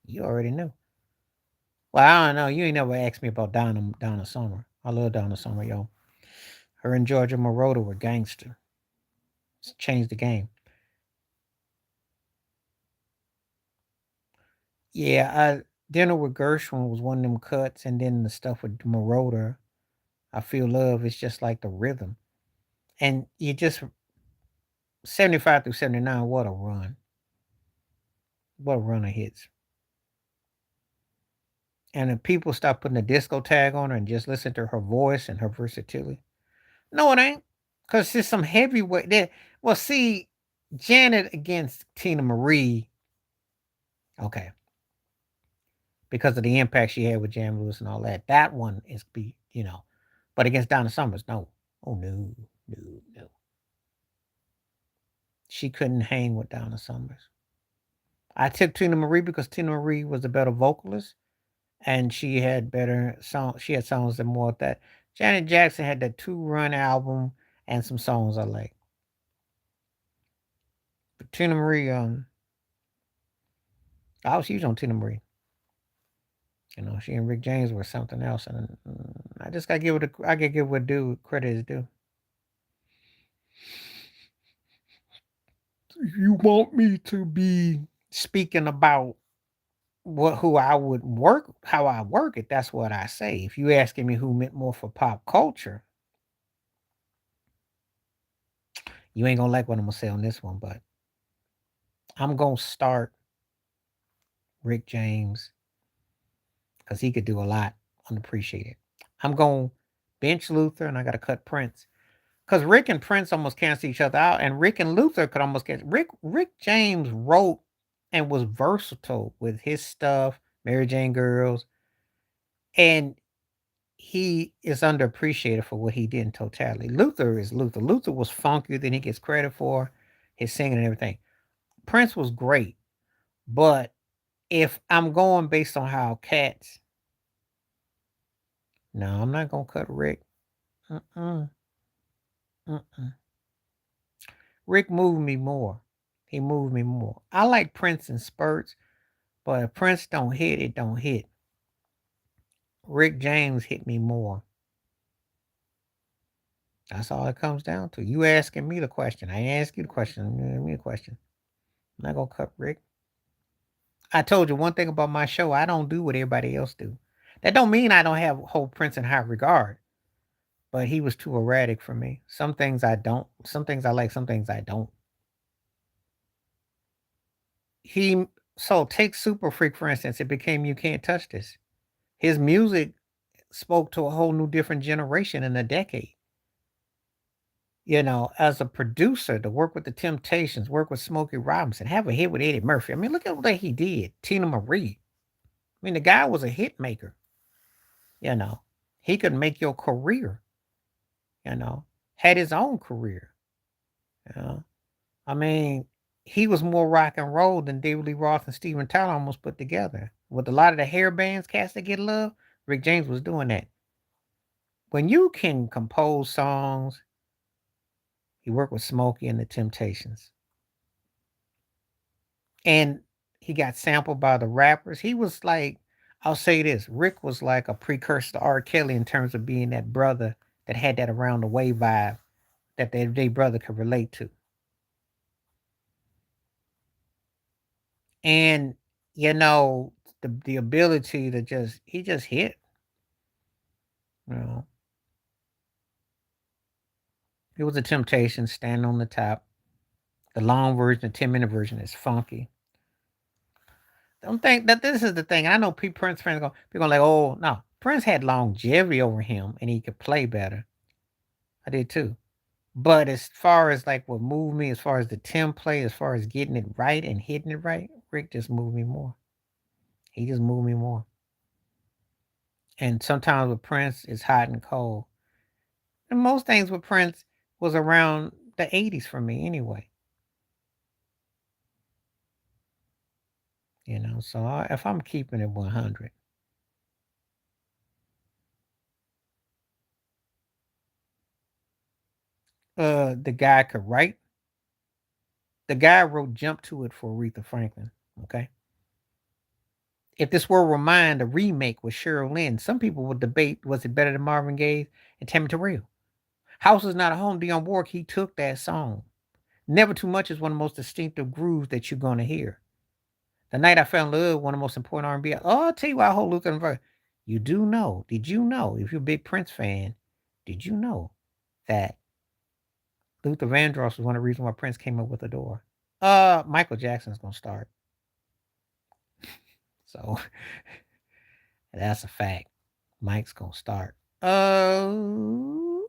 You already knew. Well, I don't know. You ain't never asked me about Donna Summer. I love Donna Summer, yo. Her and Georgia Moroder were gangster. It's changed the game. Yeah, Dinner with Gershwin was one of them cuts, and then the stuff with Moroder, I Feel Love, is just like the rhythm. And you just 75 through 79, what a run. What a run of hits. And if people stop putting a disco tag on her and just listen to her voice and her versatility. No, it ain't. Because there's some heavyweight there. Well, see, Janet against Tina Marie, okay, because of the impact she had with Jam Lewis and all that. That one is But against Donna Summers, no. Oh no, no, no. She couldn't hang with Donna Summers. I took Tina Marie because Tina Marie was a better vocalist and she had better song. She had songs that more of that. Janet Jackson had that 2 run album and some songs I like. But Tina Marie, I was huge on Tina Marie. She and Rick James were something else, and I just gotta give it. I gotta give what due credit is due. You want me to be speaking about who I would work, how I work it? That's what I say. If you asking me who meant more for pop culture, you ain't gonna like what I'm gonna say on this one, but I'm gonna start Rick James because he could do a lot unappreciated. I'm gonna bench Luther, and I gotta cut Prince. Because Rick and Prince almost cancel each other out, and Rick and Luther could almost get Rick James wrote and was versatile with his stuff, Mary Jane Girls, and he is underappreciated for what he did in totality. Luther is Luther. Luther was funkier than he gets credit for his singing and everything. Prince was great, but if I'm going based on how cats, no, I'm not gonna cut Rick. Mm-mm, mm-mm. Rick moved me more. He moved me more. I like Prince in spurts, but if Prince don't hit, it don't hit. Rick James hit me more. That's all it comes down to. You asking me the question. I ain't ask you the question. You ask me the question. I'm not gonna cut Rick. I told you one thing about my show. I don't do what everybody else do. That don't mean I don't have hold Prince in high regard. But he was too erratic for me. Some things I don't. Some things I like. Some things I don't. He so take Super Freak for instance. It became You Can't Touch This. His music spoke to a whole new different generation in a decade. As a producer, to work with the Temptations, work with Smokey Robinson, have a hit with Eddie Murphy. I mean, look at what he did. Tina Marie. I mean, the guy was a hit maker. You know, he could make your career. Had his own career. You know, I mean, he was more rock and roll than David Lee Roth and Steven Tyler almost put together. With a lot of the hair bands cast that get love, Rick James was doing that. When you can compose songs, he worked with Smokey and the Temptations. And he got sampled by the rappers. He was like, I'll say this, Rick was like a precursor to R. Kelly in terms of being that brother that had that around the way vibe that their brother could relate to. And the ability to just hit, you know. It was a temptation standing on the top. The long version, the 10-minute version is funky. Don't think that this is the thing. I know Prince fans people like, oh no, Prince had longevity over him and he could play better. I did too. But as far as like what moved me, as far as the template, as far as getting it right and hitting it right, Rick just moved me more. He just moved me more. And sometimes with Prince, it's hot and cold. And most things with Prince was around the 80s for me anyway. So if I'm keeping it 100, the guy could write. The guy wrote "Jump to It" for Aretha Franklin. Okay, if this were Remind, a remake with Cheryl Lynn, some people would debate was it better than Marvin Gaye and Tammy Terrell. House is Not a Home, Dionne Warwick, he took that song. Never Too Much is one of the most distinctive grooves that you're gonna hear. The Night I Fell in Love, one of the most important R&B. Oh, I'll tell you why I hold Luther and verse. You do know, did you know, if you're a big Prince fan, did you know that Luther Vandross was one of the reasons why Prince came up with Adore? Michael Jackson's gonna start. So that's a fact. Mike's gonna start. Oh,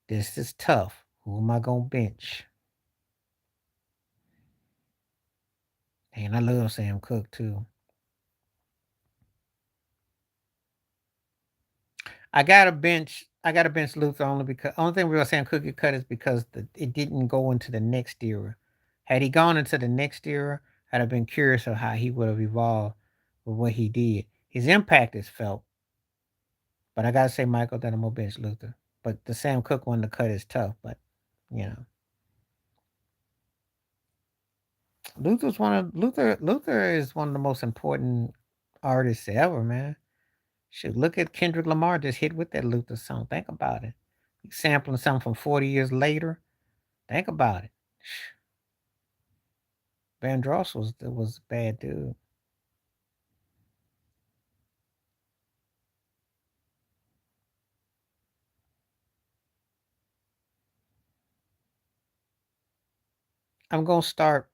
this is tough. Who am I gonna bench? And I love Sam Cooke too. I gotta bench Luther only because only thing we're gonna Sam Cooke get cut is because it didn't go into the next era. Had he gone into the next era, I'd have been curious of how he would have evolved with what he did. His impact is felt, but I gotta say Michael that I'm gonna bench Luther. But the Sam Cooke one to cut is tough, but you know. Luther is one of the most important artists ever, man. Shoot, look at Kendrick Lamar just hit with that Luther song. Think about it. He's sampling something from 40 years later. Think about it. Vandross was a bad dude. I'm gonna start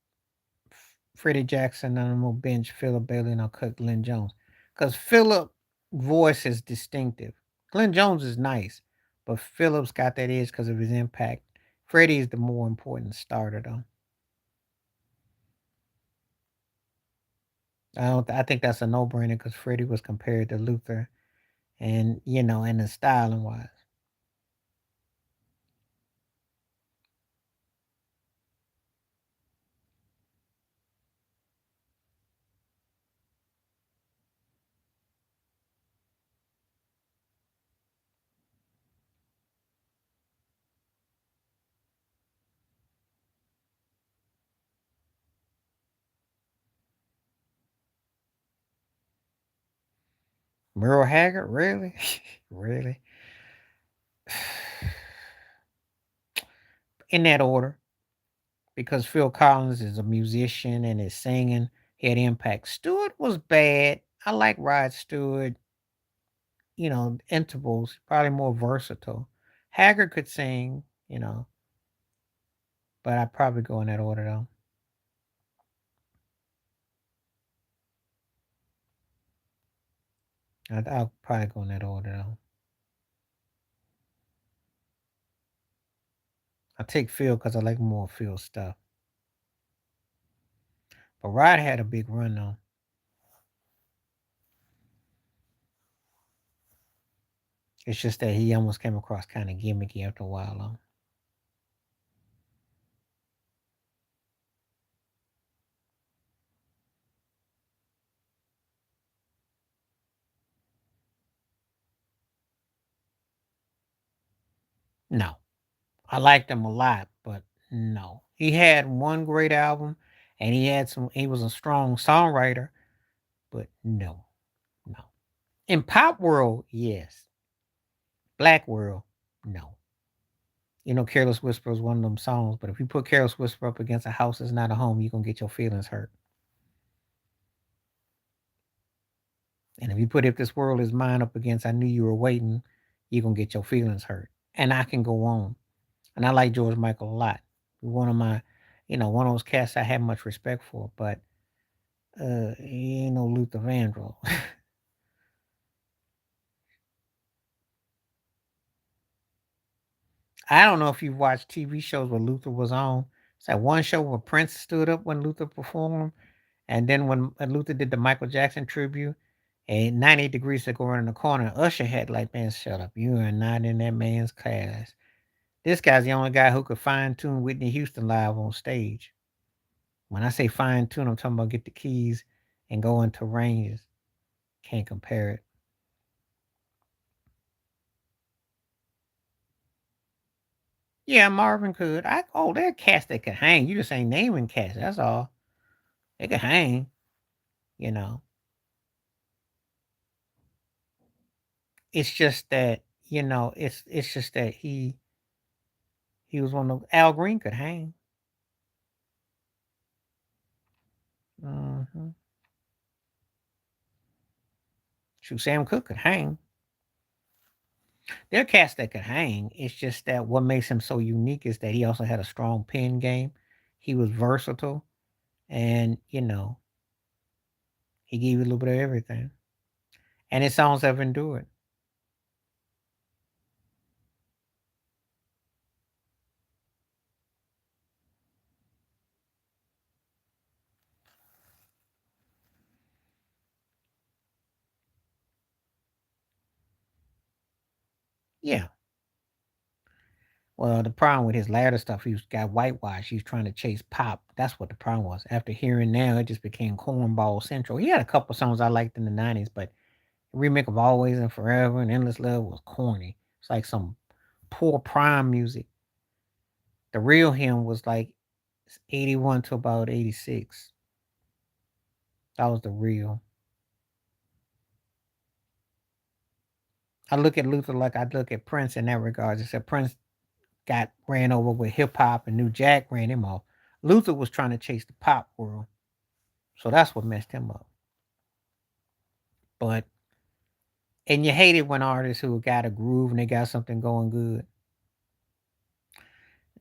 Freddie Jackson and I'm gonna bench Philip Bailey and I'll cut Glenn Jones. Because Philip voice is distinctive. Glenn Jones is nice, but Philip's got that edge because of his impact. Freddie is the more important starter though. I think that's a no-brainer because Freddie was compared to Luther, and and the styling wise, Merle Haggard, really, really, in that order, because Phil Collins is a musician and his singing had impact. Stewart was bad. I like Rod Stewart. Intervals, probably more versatile. Haggard could sing, but I'd probably go in that order though. I'll probably go in that order though. I take Phil because I like more Phil stuff. But Rod had a big run though. It's just that he almost came across kind of gimmicky after a while though. No. I liked him a lot, but no. He had one great album and he was a strong songwriter, but no. No. In pop world, yes. Black world, no. Careless Whisper is one of them songs, but if you put Careless Whisper up against a house that's not a home, you're gonna get your feelings hurt. And if you put If This World Is Mine up against I Knew You Were Waiting, you're gonna get your feelings hurt. And I can go on. And I like George Michael a lot. One of my, one of those cats I have much respect for, but he ain't no Luther Vandross. I don't know if you've watched TV shows where Luther was on. It's that one show where Prince stood up when Luther performed. And then when Luther did the Michael Jackson tribute, and 98 Degrees to go around the corner, Usher had like, man, shut up. You are not in that man's class. This guy's the only guy who could fine tune Whitney Houston live on stage. When I say fine tune, I'm talking about get the keys and go into ranges. Can't compare it. Yeah, Marvin could. They're cats that could hang. You just ain't naming cats. That's all. They could hang. You know. It's just that It's just that he was one of Al Green could hang. Hmm. Shoot, Sam Cooke could hang. There are cats that could hang. It's just that what makes him so unique is that he also had a strong pen game. He was versatile, and he gave you a little bit of everything. And his songs have endured. Yeah. Well, the problem with his latter stuff, he got whitewashed. He was trying to chase pop. That's what the problem was. After hearing now, it just became cornball central. He had a couple songs I liked in the '90s, but the remake of Always and Forever and Endless Love was corny. It's like some poor prime music. The real him was like 81 to about 86. That was the real. I look at Luther like I look at Prince in that regard. Except Prince got ran over with hip hop and New Jack ran him off. Luther was trying to chase the pop world. So that's what messed him up. But and you hate it when artists who got a groove and they got something going good.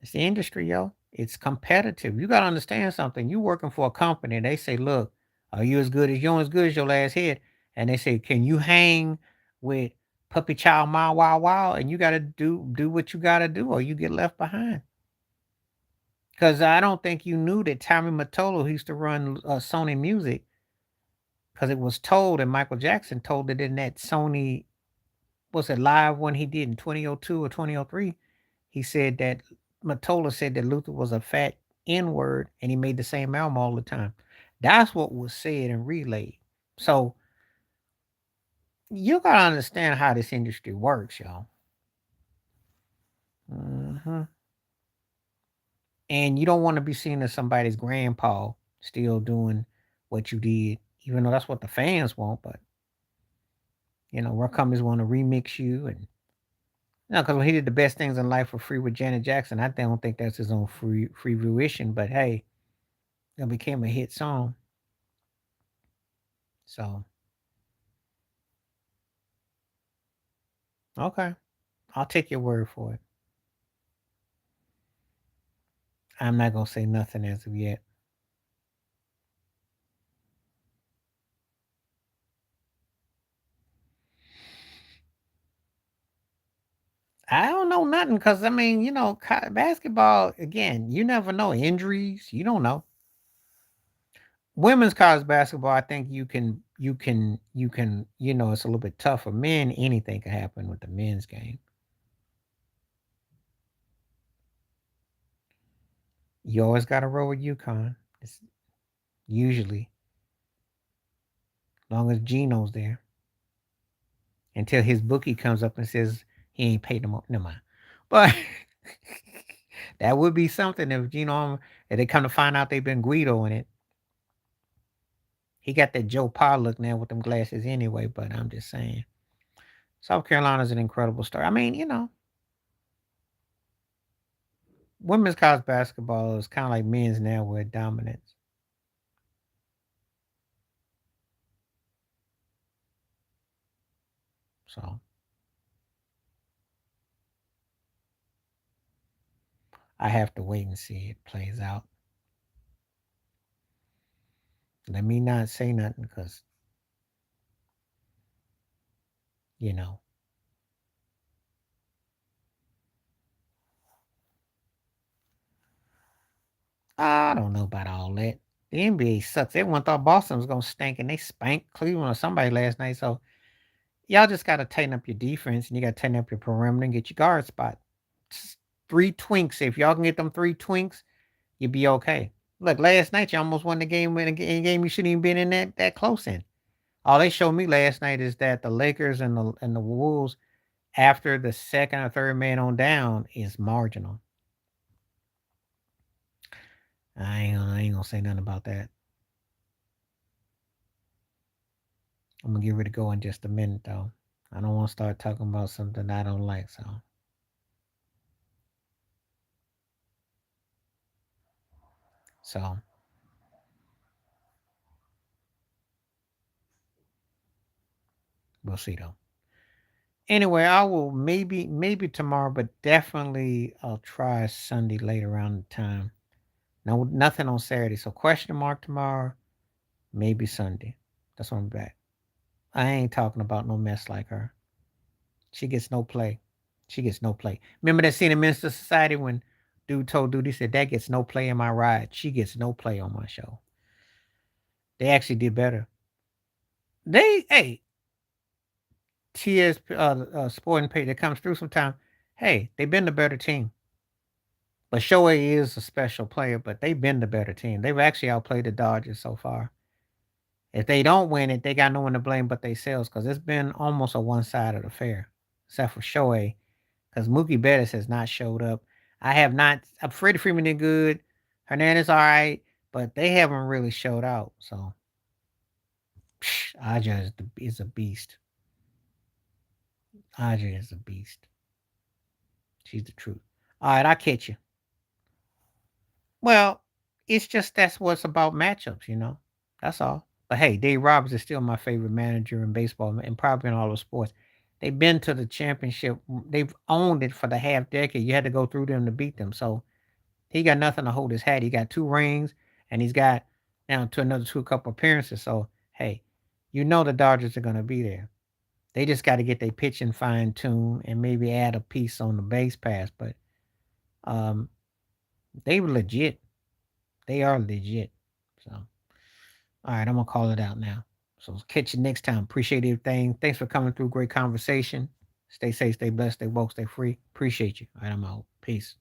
It's the industry, yo. It's competitive. You gotta understand something. You working for a company. They say, look, are you as good as your last hit? And they say, can you hang with Puppy Child Mile Wow Wow? And you gotta do what you gotta do, or you get left behind. Because I don't think you knew that Tommy Mottola, who used to run Sony Music, because it was told, and Michael Jackson told it in that Sony, was it live when he did in 2002 or 2003? He said that Matola said that Luther was a fat N word and he made the same album all the time. That's what was said and relayed. So you gotta understand how this industry works, y'all. Hmm. And you don't want to be seen as somebody's grandpa still doing what you did, even though that's what the fans want. But record companies want to remix you, and no, because when he did the best things in life for free with Janet Jackson, I don't think that's his own free fruition. But hey, it became a hit song. So okay, I'll take your word for it. I'm not gonna say nothing as of yet. I don't know nothing because I mean, basketball again. You never know injuries. You don't know. Women's college basketball, I think it's a little bit tougher. Men, anything can happen with the men's game. You always got to roll with UConn. It's usually, long as Gino's there, until his bookie comes up and says he ain't paid them. Never mind. But that would be something if if they come to find out they've been Guido in it. He got that Joe Pa look now with them glasses anyway. But I'm just saying, South Carolina's an incredible story. I mean, women's college basketball is kind of like men's now with dominance. So I have to wait and see it plays out. Let me not say nothing because, you know, I don't know about all that. The NBA sucks. Everyone thought Boston was going to stink and they spanked Cleveland or somebody last night. So y'all just got to tighten up your defense and you got to tighten up your perimeter and get your guard spot. Three twinks. If y'all can get them three twinks, you'll be okay. Look, last night you almost won the game in a game you shouldn't even been in that close in. All they showed me last night is that the Lakers and the Wolves after the second or third man on down is marginal. I ain't gonna say nothing about that. I'm gonna give it a go in just a minute though. I don't want to start talking about something I don't like, so we'll see though. Anyway, I will maybe tomorrow, but definitely I'll try Sunday late around the time. No, nothing on Saturday. So question mark tomorrow, maybe Sunday. That's when I'm back. I ain't talking about no mess like her. She gets no play. She gets no play. Remember that scene in Minister Society when dude told dude, he said, that gets no play in my ride. She gets no play on my show. They actually did better. Hey, TS sporting page that comes through sometime. Hey, they've been the better team. But Shohei is a special player, but they've been the better team. They've actually outplayed the Dodgers so far. If they don't win it, they got no one to blame but themselves because it's been almost a one-sided affair, except for Shohei, because Mookie Betts has not showed up. I have not. Freddie Freeman did good. Hernandez all right, but they haven't really showed out. So Aja is a beast. Aja is a beast. She's the truth. All right, I'll catch you. Well, it's just that's what's about matchups. That's all. But hey, Dave Roberts is still my favorite manager in baseball and probably in all of sports. They've been to the championship. They've owned it for the half decade. You had to go through them to beat them. So he got nothing to hold his hat. He got two rings and he's got now to another two couple appearances. So hey, the Dodgers are gonna be there. They just got to get their pitching fine tuned and maybe add a piece on the base pass. But um, they were legit. They are legit. So all right, I'm gonna call it out now. So catch you next time. Appreciate everything. Thanks for coming through. Great conversation. Stay safe, stay blessed, stay woke, stay free. Appreciate you. All right, I'm out. Peace.